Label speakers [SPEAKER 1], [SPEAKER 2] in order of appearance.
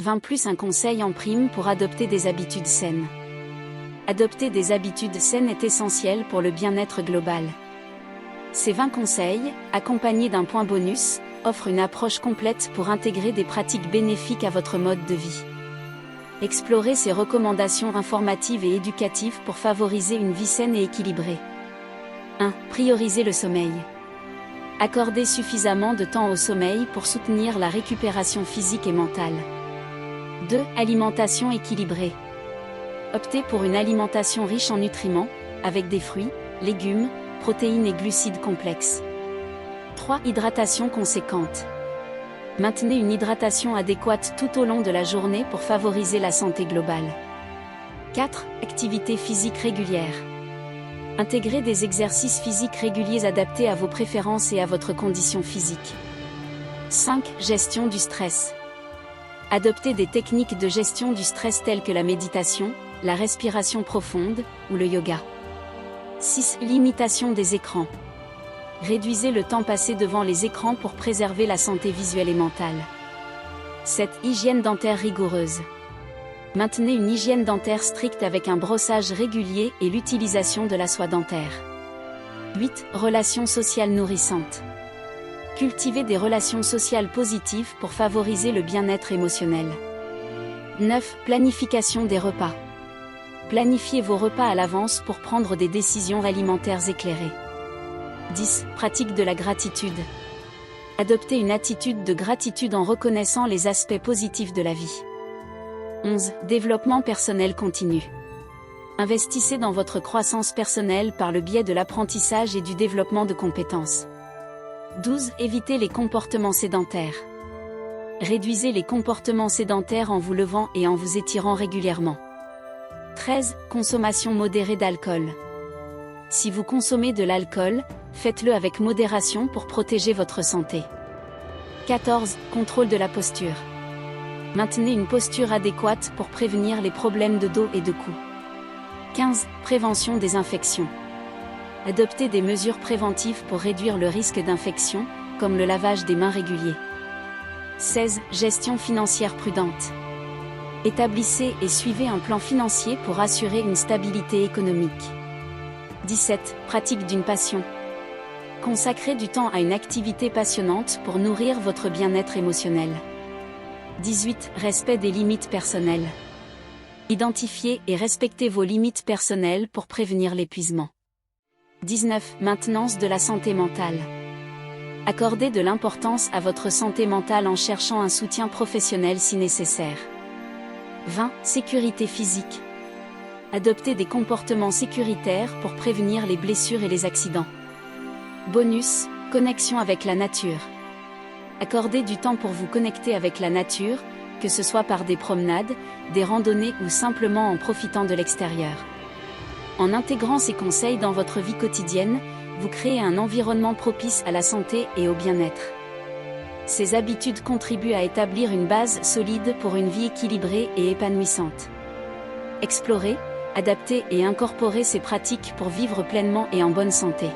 [SPEAKER 1] 20 plus un conseil en prime pour adopter des habitudes saines. Adopter des habitudes saines est essentiel pour le bien-être global. Ces 20 conseils, accompagnés d'un point bonus, offrent une approche complète pour intégrer des pratiques bénéfiques à votre mode de vie. Explorez ces recommandations informatives et éducatives pour favoriser une vie saine et équilibrée. 1. Prioriser le sommeil. Accordez suffisamment de temps au sommeil pour soutenir la récupération physique et mentale. 2. Alimentation équilibrée. Optez pour une alimentation riche en nutriments, avec des fruits, légumes, protéines et glucides complexes. 3. Hydratation conséquente. Maintenez une hydratation adéquate tout au long de la journée pour favoriser la santé globale. 4. Activité physique régulière. Intégrez des exercices physiques réguliers adaptés à vos préférences et à votre condition physique. 5. Gestion du stress. Adoptez des techniques de gestion du stress telles que la méditation, la respiration profonde ou le yoga. 6. Limitation des écrans. Réduisez le temps passé devant les écrans pour préserver la santé visuelle et mentale. 7. Hygiène dentaire rigoureuse. Maintenez une hygiène dentaire stricte avec un brossage régulier et l'utilisation de la soie dentaire. 8. Relations sociales nourrissantes. Cultivez des relations sociales positives pour favoriser le bien-être émotionnel. 9. Planification des repas. Planifiez vos repas à l'avance pour prendre des décisions alimentaires éclairées. 10. Pratique de la gratitude. Adoptez une attitude de gratitude en reconnaissant les aspects positifs de la vie. 11. Développement personnel continu. Investissez dans votre croissance personnelle par le biais de l'apprentissage et du développement de compétences. 12. Évitez les comportements sédentaires. Réduisez les comportements sédentaires en vous levant et en vous étirant régulièrement. 13. Consommation modérée d'alcool. Si vous consommez de l'alcool, faites-le avec modération pour protéger votre santé. 14. Contrôle de la posture. Maintenez une posture adéquate pour prévenir les problèmes de dos et de cou. 15. Prévention des infections. Adoptez des mesures préventives pour réduire le risque d'infection, comme le lavage des mains régulier. 16. Gestion financière prudente. Établissez et suivez un plan financier pour assurer une stabilité économique. 17. Pratique d'une passion. Consacrez du temps à une activité passionnante pour nourrir votre bien-être émotionnel. 18. Respect des limites personnelles. Identifiez et respectez vos limites personnelles pour prévenir l'épuisement. 19. Maintenance de la santé mentale. Accordez de l'importance à votre santé mentale en cherchant un soutien professionnel si nécessaire. 20. Sécurité physique. Adoptez des comportements sécuritaires pour prévenir les blessures et les accidents. Bonus, connexion avec la nature. Accordez du temps pour vous connecter avec la nature, que ce soit par des promenades, des randonnées ou simplement en profitant de l'extérieur. En intégrant ces conseils dans votre vie quotidienne, vous créez un environnement propice à la santé et au bien-être. Ces habitudes contribuent à établir une base solide pour une vie équilibrée et épanouissante. Explorez, adaptez et incorporez ces pratiques pour vivre pleinement et en bonne santé.